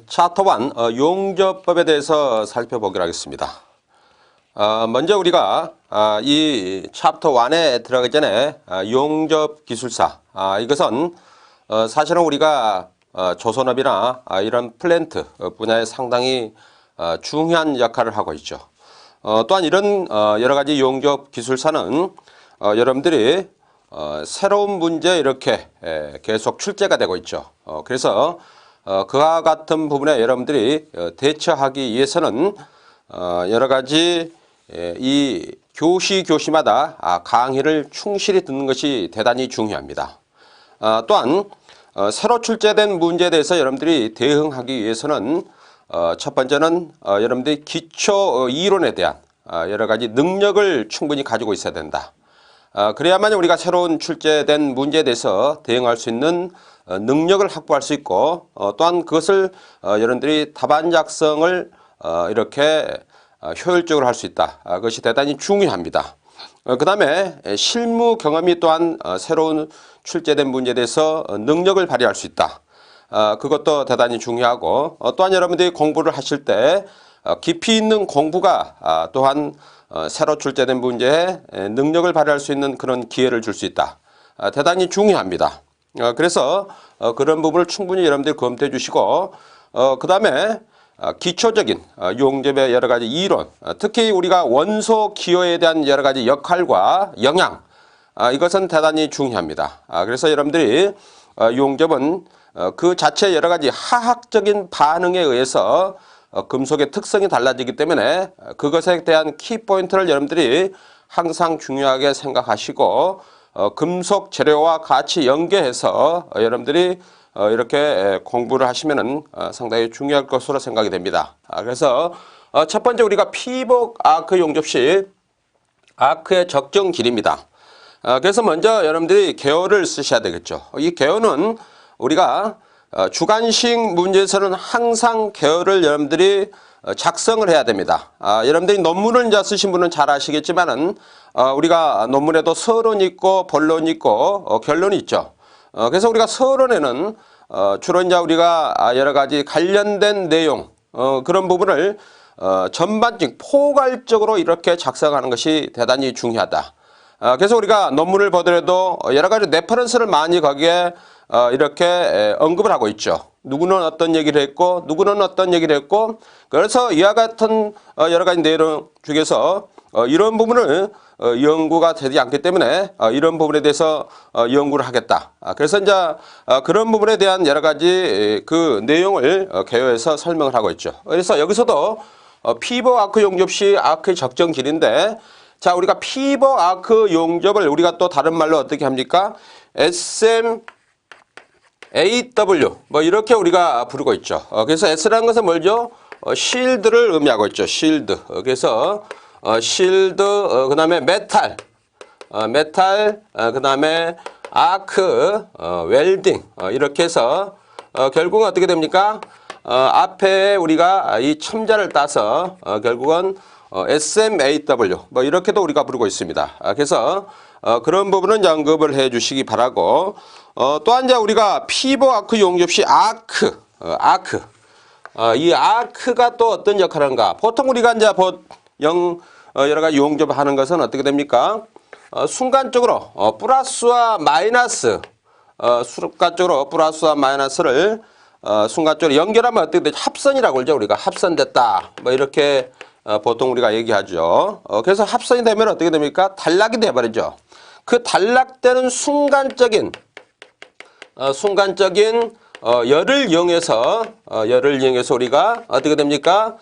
차터 1 용접법에 대해서 살펴보기로 하겠습니다. 먼저 우리가 이 챕터 1에 들어가기 전에 용접 기술사, 이것은 사실은 우리가 조선업이나 이런 플랜트 분야에 상당히 중요한 역할을 하고 있죠. 또한 이런 여러 가지 용접 기술사는 여러분들이 새로운 문제 이렇게 계속 출제가 되고 있죠. 그래서 그와 같은 부분에 여러분들이 대처하기 위해서는 여러 가지 이 교시마다 강의를 충실히 듣는 것이 대단히 중요합니다. 또한 새로 출제된 문제에 대해서 여러분들이 대응하기 위해서는 첫 번째는 여러분들이 기초 이론에 대한 여러 가지 능력을 충분히 가지고 있어야 된다. 그래야만 우리가 새로운 출제된 문제에 대해서 대응할 수 있는 능력을 확보할 수 있고, 또한 그것을 여러분들이 답안 작성을 이렇게 효율적으로 할 수 있다. 그것이 대단히 중요합니다. 그 다음에 실무 경험이 또한 새로운 출제된 문제에 대해서 능력을 발휘할 수 있다. 그것도 대단히 중요하고, 또한 여러분들이 공부를 하실 때 깊이 있는 공부가 또한 새로 출제된 문제에 능력을 발휘할 수 있는 그런 기회를 줄 수 있다. 대단히 중요합니다. 그래서 그런 부분을 충분히 여러분들이 검토해 주시고, 그 다음에 기초적인 용접의 여러 가지 이론, 특히 우리가 원소 기호에 대한 여러 가지 역할과 영향, 이것은 대단히 중요합니다. 그래서 여러분들이 용접은 그 자체 여러 가지 화학적인 반응에 의해서 금속의 특성이 달라지기 때문에 그것에 대한 키포인트를 여러분들이 항상 중요하게 생각하시고, 금속 재료와 같이 연계해서 여러분들이 이렇게 공부를 하시면은 상당히 중요할 것으로 생각이 됩니다. 그래서 첫 번째 우리가 피복 아크 용접 시 아크의 적정 길이입니다. 그래서 먼저 여러분들이 개요를 쓰셔야 되겠죠. 이 개요는 우리가 주관식 문제에서는 항상 개요를 여러분들이 작성을 해야 됩니다. 여러분들이 논문을 이제 쓰신 분은 잘 아시겠지만은 우리가 논문에도 서론이 있고 본론이 있고 결론이 있죠. 그래서 우리가 서론에는 주로 이제 우리가 여러 가지 관련된 내용 그런 부분을 전반적 포괄적으로 이렇게 작성하는 것이 대단히 중요하다. 그래서 우리가 논문을 보더라도 여러 가지 레퍼런스를 많이 거기에 이렇게 언급을 하고 있죠. 누구는 어떤 얘기를 했고 누구는 어떤 얘기를 했고, 그래서 이와 같은 여러 가지 내용 중에서 이런 부분을 연구가 되지 않기 때문에 이런 부분에 대해서 연구를 하겠다. 그래서 이제 그런 부분에 대한 여러 가지 그 내용을 개요해서 설명을 하고 있죠. 그래서 여기서도 피복 아크 용접 시 아크의 적정 길인데, 자, 우리가 피복 아크 용접을 우리가 또 다른 말로 어떻게 합니까? SMAW 뭐 이렇게 우리가 부르고 있죠. 그래서 S라는 것은 뭘죠? 실드를 의미하고 있죠. 실드. 그래서 실드, 그 다음에 메탈, 그 다음에 아크, 웰딩, 이렇게 해서 결국은 어떻게 됩니까? 앞에 우리가 이 첨자를 따서 결국은 SMAW 뭐 이렇게도 우리가 부르고 있습니다. 그래서 그런 부분은 언급을 해 주시기 바라고, 또한 이제 우리가 피복 아크 용접 시 아크, 이 아크가 또 어떤 역할을 하는가? 보통 우리가 이제 여러 가지 용접을 하는 것은 어떻게 됩니까? 순간적으로 플러스와 마이너스, 순간적으로 플러스와 마이너스를 순간적으로 연결하면 어떻게 되죠? 합선이라고 그러죠. 우리가 합선됐다. 뭐 이렇게 보통 우리가 얘기하죠. 그래서 합선이 되면 어떻게 됩니까? 단락이 돼버리죠. 그 단락되는 순간적인 열을 이용해서 우리가 어떻게 됩니까?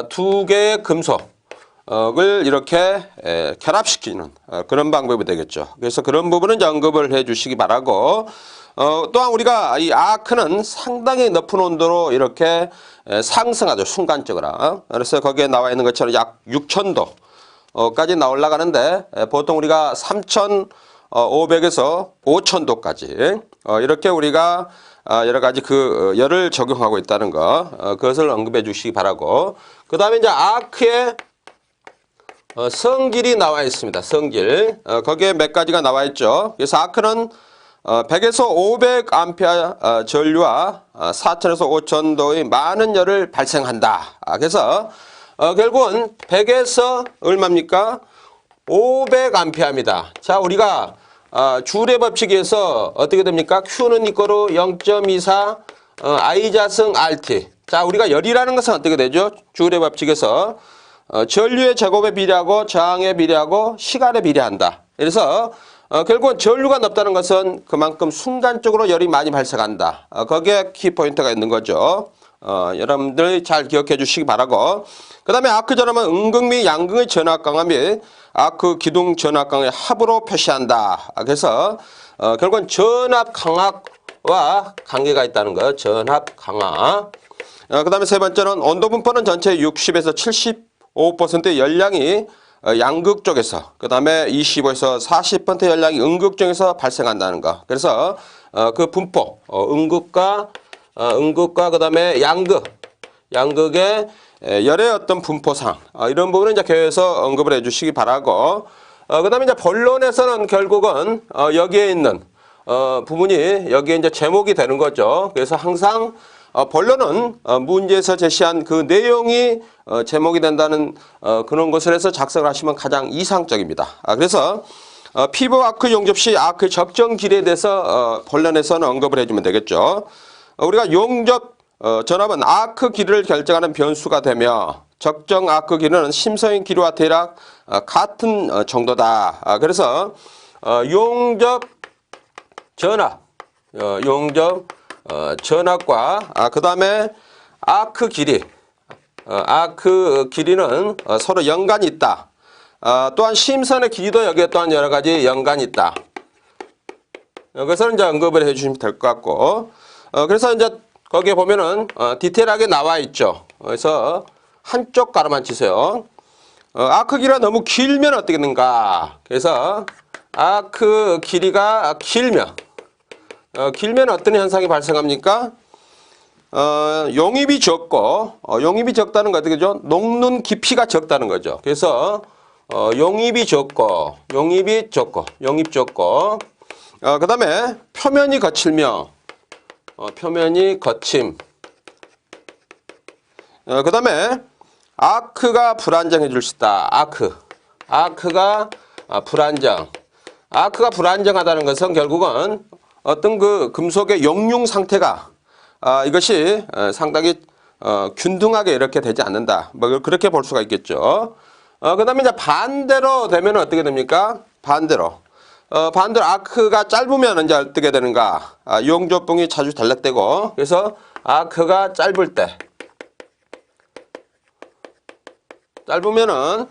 두 개의 금속을 이렇게 결합시키는 그런 방법이 되겠죠. 그래서 그런 부분은 언급을 해 주시기 바라고, 또한 우리가 이 아크는 상당히 높은 온도로 이렇게 상승하죠. 순간적으로. 그래서 거기에 나와 있는 것처럼 약 6000도까지 올라가는데, 보통 우리가 3500에서 5000도까지 이렇게 우리가 여러 가지 그 열을 적용하고 있다는 거, 그것을 언급해 주시기 바라고, 그 다음에 이제 아크의 성질이 나와 있습니다. 성질. 거기에 몇 가지가 나와 있죠. 그래서 아크는 100에서 500A 전류와 4000에서 5000도의 많은 열을 발생한다. 그래서 결국은 100에서 얼마입니까? 500A입니다. 자, 우리가 주울의 법칙에서 어떻게 됩니까? Q는 이꼬로 0.24 I자승 RT. 자, 우리가 열이라는 것은 어떻게 되죠? 주울의 법칙에서 전류의 제곱에 비례하고 저항에 비례하고 시간에 비례한다. 그래서 결국은 전류가 높다는 것은 그만큼 순간적으로 열이 많이 발생한다. 거기에 키포인트가 있는 거죠. 여러분들 잘 기억해 주시기 바라고. 그 다음에 아크 전압은 음극 및 양극의 전압 강화 및 아크 기둥 전압 강화의 합으로 표시한다. 그래서 결국은 전압 강화와 관계가 있다는 거. 전압 강화. 그 다음에 세 번째는 온도 분포는 전체 60에서 75%의 열량이 양극 쪽에서, 그 다음에 25에서 40% 열량이 음극 쪽에서 발생한다는 거. 그래서 그 분포, 음극과 그 다음에 양극의 열의 어떤 분포상, 이런 부분은 이제 교회에서 언급을 해주시기 바라고. 그 다음에 이제 본론에서는 결국은 여기에 있는 부분이 여기에 이제 제목이 되는 거죠. 그래서 항상 본론은 문제에서 제시한 그 내용이 제목이 된다는 그런 것을 해서 작성을 하시면 가장 이상적입니다. 그래서 피부 아크 용접 시 아크의 적정 길이에 대해서 본론에서는 언급을 해주면 되겠죠. 우리가 용접 전압은 아크 길이를 결정하는 변수가 되며 적정 아크 길이는 심서인 길이와 대략 같은 정도다. 그래서 용접 전압, 전압과 그 다음에 아크 길이는 서로 연관이 있다. 또한 심선의 길이도 여기에 또한 여러 가지 연관이 있다. 그것을 이제 언급을 해주시면 될 것 같고, 그래서 이제 거기에 보면은 디테일하게 나와 있죠. 그래서 한쪽 가로만 치세요. 아크 길이가 너무 길면 어떻게 되는가? 그래서 아크 길이가 길면 어떤 현상이 발생합니까? 용입이 적고, 용입이 적다는 거 어떻게 되죠? 녹는 깊이가 적다는 거죠. 그래서 용입 적고, 그 다음에 표면이 거칠며, 표면이 거침. 그 다음에 아크가 불안정해질 수 있다. 아크가 불안정. 아크가 불안정하다는 것은 결국은 어떤 그 금속의 용융 상태가 이것이 상당히 균등하게 이렇게 되지 않는다. 뭐 그렇게 볼 수가 있겠죠. 그 다음에 이제 반대로 되면 어떻게 됩니까? 반대로 아크가 짧으면 이제 어떻게 되는가? 용접봉이 자주 단락되고, 그래서 아크가 짧으면은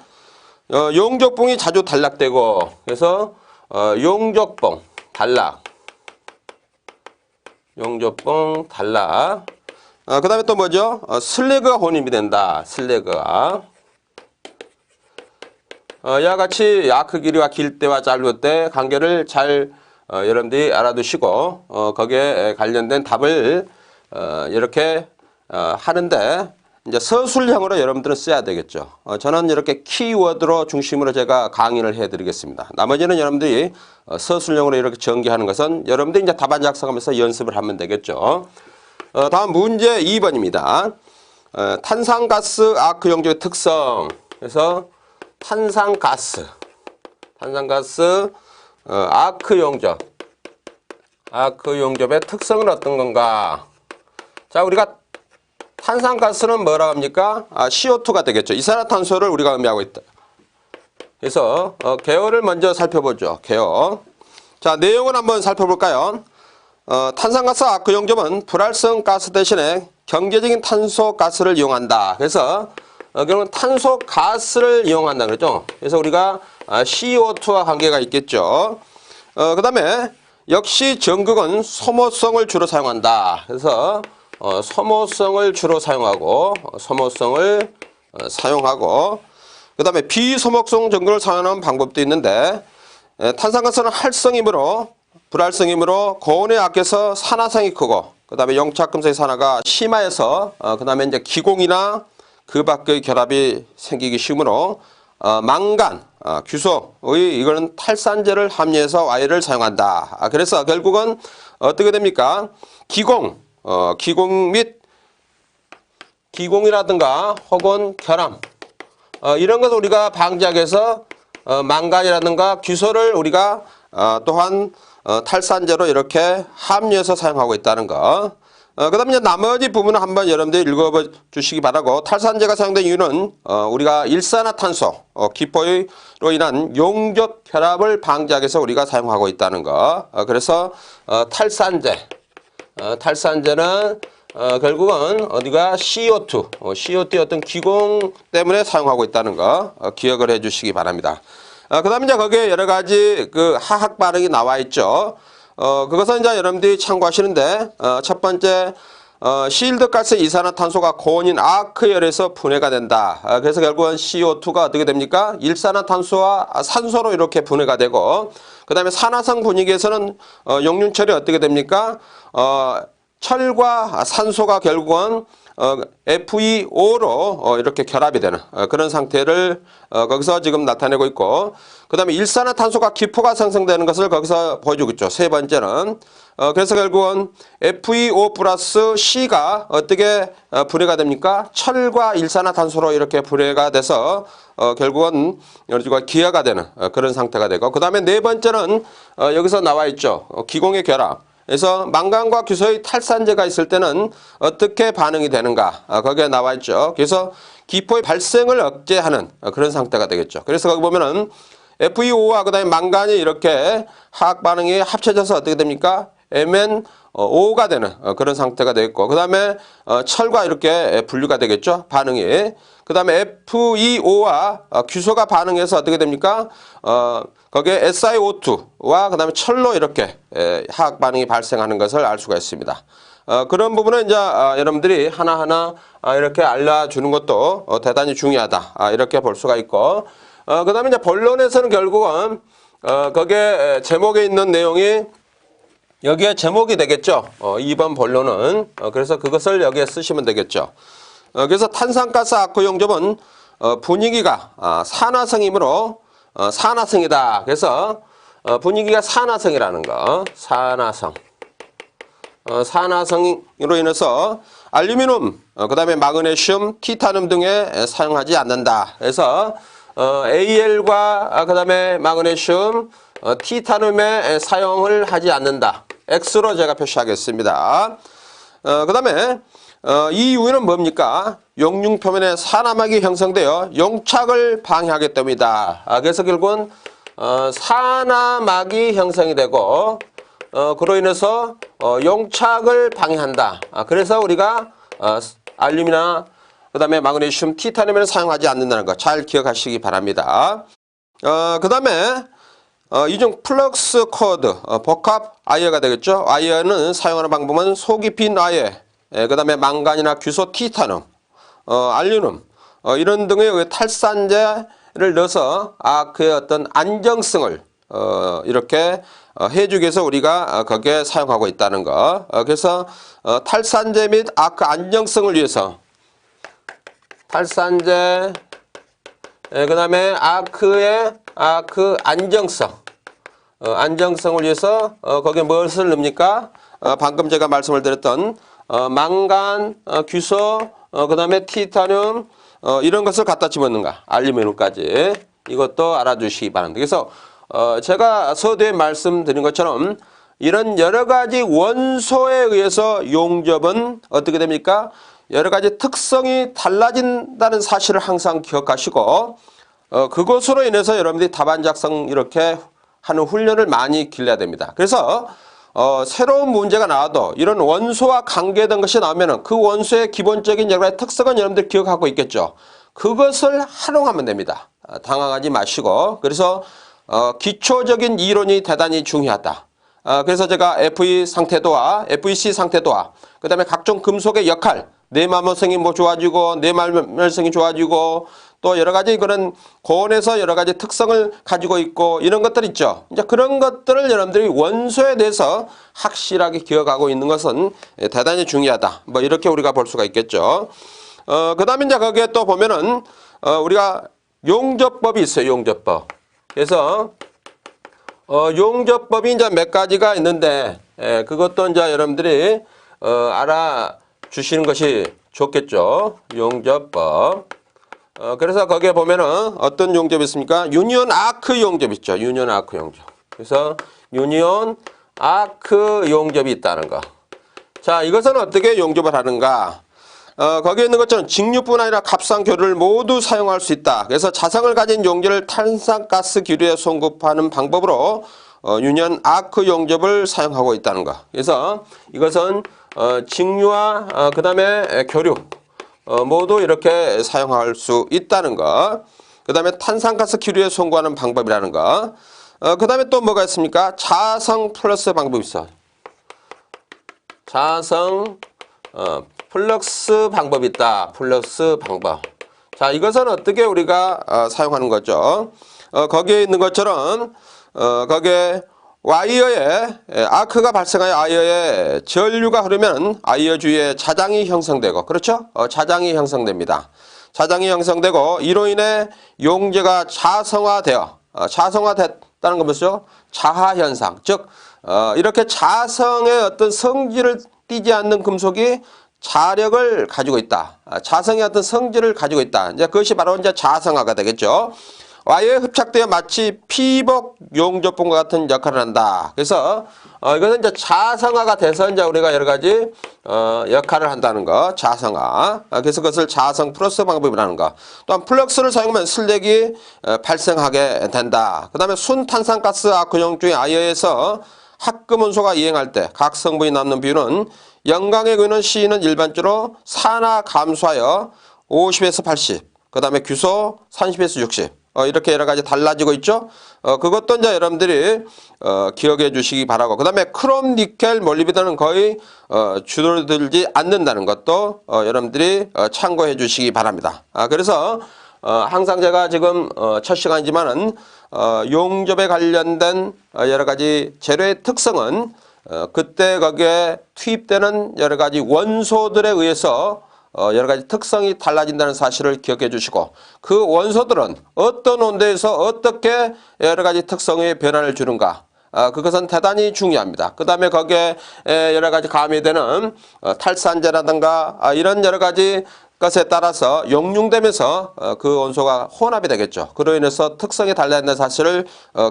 용접봉이 자주 단락되고, 그래서 용접봉 단락. 그 다음에 또 뭐죠? 슬래그가 혼입이 된다. 슬래그가. 이와 같이 아크 길이와 길 때와 짧을 때 관계를 잘 여러분들이 알아두시고 거기에 관련된 답을 이렇게 하는데 이제 서술형으로 여러분들은 써야 되겠죠. 저는 이렇게 키워드로 중심으로 제가 강의를 해드리겠습니다. 나머지는 여러분들이 서술형으로 이렇게 전개하는 것은 여러분들이 이제 답안 작성하면서 연습을 하면 되겠죠. 다음 문제 2번입니다. 탄산가스 아크 용접의 특성. 그래서 탄산가스 아크 용접의 특성은 어떤 건가? 자, 우리가 탄산가스는 뭐라고 합니까? CO2가 되겠죠. 이산화탄소를 우리가 의미하고 있다. 그래서 개요를 먼저 살펴보죠. 개요. 자, 내용을 한번 살펴볼까요? 탄산가스 아크 용접은 불활성 가스 대신에 경제적인 탄소 가스를 이용한다. 그래서 결국은 탄소 가스를 이용한다 그랬죠. 그래서 우리가 CO2와 관계가 있겠죠. 그 다음에 역시 전극은 소모성을 주로 사용한다. 그래서 소모성을 주로 사용하고 그 다음에 비소모성 전극을 사용하는 방법도 있는데, 탄산가스는 활성이므로 불활성이므로 고온에 약해서 산화성이 크고, 그 다음에 용착금속의 산화가 심화해서 그 다음에 이제 기공이나 그 밖의 결합이 생기기 쉬우므로 망간, 규소의 이거는 탈산제를 함유해서 Y를 사용한다. 그래서 결국은 어떻게 됩니까? 기공 및 기공이라든가 혹은 결함 이런 것을 우리가 방지하기 위해서 망간이라든가 규소를 우리가 또한 탈산제로 이렇게 함유해서 사용하고 있다는 거. 그 다음에 이제 나머지 부분은 한번 여러분들이 읽어봐 주시기 바라고, 탈산제가 사용된 이유는 우리가 일산화탄소 기포로 인한 용접 결합을 방지하기 위해서 우리가 사용하고 있다는 거. 그래서 탈산제는 결국은 어디가 CO2의 어떤 기공 때문에 사용하고 있다는 거 기억을 해 주시기 바랍니다. 그 다음에 이제 거기에 여러 가지 그 화학 반응이 나와 있죠. 그것은 이제 여러분들이 참고하시는데, 첫 번째, 실드가스 이산화탄소가 고온인 아크열에서 분해가 된다. 그래서 결국은 CO2가 어떻게 됩니까? 일산화탄소와 산소로 이렇게 분해가 되고, 그 다음에 산화성 분위기에서는 용륜철이 어떻게 됩니까? 철과 산소가 결국은 FeO로 이렇게 결합이 되는 그런 상태를 거기서 지금 나타내고 있고, 그 다음에 일산화탄소가 기포가 생성되는 것을 거기서 보여주고 있죠. 세 번째는 그래서 결국은 FeO 플러스 C가 어떻게 분해가 됩니까? 철과 일산화탄소로 이렇게 분해가 돼서 결국은 우리가 기화가 되는 그런 상태가 되고, 그 다음에 네 번째는 여기서 나와 있죠. 기공의 결합. 그래서 망간과 규소의 탈산제가 있을 때는 어떻게 반응이 되는가 거기에 나와 있죠. 그래서 기포의 발생을 억제하는 그런 상태가 되겠죠. 그래서 거기 보면은 FeO와 그 다음에 망간이 이렇게 화학 반응이 합쳐져서 어떻게 됩니까? MnO가 되는 그런 상태가 되겠고, 그 다음에 철과 이렇게 분류가 되겠죠. 반응이. 그 다음에 FeO와 규소가 반응해서 어떻게 됩니까? 거기에 SiO2와 그 다음에 철로 이렇게 화학 반응이 발생하는 것을 알 수가 있습니다. 그런 부분은 이제 여러분들이 하나하나 이렇게 알려주는 것도 대단히 중요하다. 이렇게 볼 수가 있고, 그 다음에 이제 본론에서는 결국은 거기에 제목에 있는 내용이 여기에 제목이 되겠죠. 2번 본론은. 그래서 그것을 여기에 쓰시면 되겠죠. 그래서 탄산가스 아크 용접은 분위기가 산화성이므로 산화성이다. 그래서 분위기가 산화성이라는 거. 산화성으로 인해서 알루미늄, 그 다음에 마그네슘, 티타늄 등에 사용하지 않는다. 그래서 AL과 그 다음에 마그네슘, 티타늄에 사용을 하지 않는다. X로 제가 표시하겠습니다. 그 다음에 이 이유는 뭡니까? 용융 표면에 산화막이 형성되어 용착을 방해하기 때문이다. 그래서 결국은 산화막이 형성이 되고 그로 인해서 용착을 방해한다. 그래서 우리가 알루미나 그 다음에 마그네슘, 티타늄을 사용하지 않는다는 거 잘 기억하시기 바랍니다. 그 다음에 이중 플럭스 코드 복합 와이어가 되겠죠. 와이어는 사용하는 방법은 속이 빈 와이어, 그 다음에 망간이나 규소, 티타늄, 알루늄 이런 등의 탈산제를 넣어서 아크의 어떤 안정성을 이렇게 해주기 위해서 우리가 거기에 사용하고 있다는 거. 그래서 탈산제 및 아크 안정성을 위해서 탈산제, 그 다음에 아크 안정성을 위해서 거기에 무엇을 넣습니까? 방금 제가 말씀을 드렸던 망간, 규소, 그 다음에 티타늄 이런 것을 갖다 집어넣는가, 알루미늄까지 이것도 알아주시기 바랍니다. 그래서 제가 서두에 말씀드린 것처럼 이런 여러 가지 원소에 의해서 용접은 어떻게 됩니까? 여러 가지 특성이 달라진다는 사실을 항상 기억하시고 그것으로 인해서 여러분들이 답안 작성 이렇게 하는 훈련을 많이 길러야 됩니다. 그래서 새로운 문제가 나와도 이런 원소와 관계된 것이 나오면 그 원소의 기본적인 여러 가지 특성은 여러분들 기억하고 있겠죠. 그것을 활용하면 됩니다. 당황하지 마시고. 그래서 기초적인 이론이 대단히 중요하다. 그래서 제가 FE 상태도와 FEC 상태도와 그 다음에 각종 금속의 역할, 내마모성이 뭐 좋아지고 내말멸성이 좋아지고 또 여러 가지 그런 고온에서 여러 가지 특성을 가지고 있고 이런 것들 있죠. 이제 그런 것들을 여러분들이 원소에 대해서 확실하게 기억하고 있는 것은 대단히 중요하다. 뭐 이렇게 우리가 볼 수가 있겠죠. 그 다음에 이제 거기에 또 보면은 우리가 용접법이 있어요. 용접법. 그래서 용접법이 이제 몇 가지가 있는데 그것도 이제 여러분들이 알아주시는 것이 좋겠죠. 용접법. 그래서 거기에 보면은 어떤 용접이 있습니까? 유니온 아크 용접 있죠. 유니온 아크 용접. 그래서 유니온 아크 용접이 있다는 거. 자, 이것은 어떻게 용접을 하는가? 거기에 있는 것처럼 직류뿐 아니라 값상 교류를 모두 사용할 수 있다. 그래서 자성을 가진 용접을 탄산가스 기류에 송급하는 방법으로 유니온 아크 용접을 사용하고 있다는 거. 그래서 이것은 직류와 그 다음에 교류 모두 이렇게 사용할 수 있다는 거. 그 다음에 탄산가스 기류에 송구하는 방법이라는 거. 그 다음에 또 뭐가 있습니까? 자성 플러스 방법이 있어. 자성 플럭스 방법이 있다. 플럭스 방법. 자, 이것은 어떻게 우리가 사용하는 거죠? 거기에 있는 것처럼 거기에 와이어에 아크가 발생하여 와이어에 전류가 흐르면 와이어 주위에 자장이 형성되고, 그렇죠? 자장이 형성됩니다. 자장이 형성되고 이로 인해 용제가 자성화되어 자성화됐다는 건 뭐죠? 자하 현상. 즉 이렇게 자성의 어떤 성질을 띠지 않는 금속이 자력을 가지고 있다. 자성의 어떤 성질을 가지고 있다. 이제 그것이 바로 이제 자성화가 되겠죠. 와이어에 흡착되어 마치 피복 용접본과 같은 역할을 한다. 그래서 이것은 이제 자성화가 돼서 이제 우리가 여러 가지 역할을 한다는 거. 자성화. 그래서 그것을 자성 플러스 방법이라는 거. 또한 플럭스를 사용하면 슬랙이 발생하게 된다. 그 다음에 순탄산가스 아크용 중의 와이어에서 합금원소가 이행할 때 각 성분이 남는 비율은 영광의 근원 C는 일반적으로 산화 감소하여 50에서 80, 그 다음에 규소 30에서 60 이렇게 여러 가지 달라지고 있죠. 그것도 이제 여러분들이 기억해 주시기 바라고. 그 다음에 크롬, 니켈, 몰리비덴은 거의 줄어들지 않는다는 것도 여러분들이 참고해 주시기 바랍니다. 그래서 항상 제가 지금 첫 시간이지만은 용접에 관련된 여러 가지 재료의 특성은 그때 거기에 투입되는 여러 가지 원소들에 의해서 여러 가지 특성이 달라진다는 사실을 기억해 주시고, 그 원소들은 어떤 온도에서 어떻게 여러 가지 특성의 변화를 주는가, 그것은 대단히 중요합니다. 그 다음에 거기에 여러 가지 가미되는 탈산제라든가 이런 여러 가지 것에 따라서 용융되면서 그 원소가 혼합이 되겠죠. 그로 인해서 특성이 달라진다는 사실을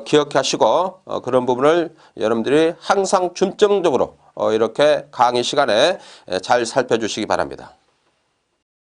기억하시고 그런 부분을 여러분들이 항상 중점적으로 이렇게 강의 시간에 잘 살펴주시기 바랍니다.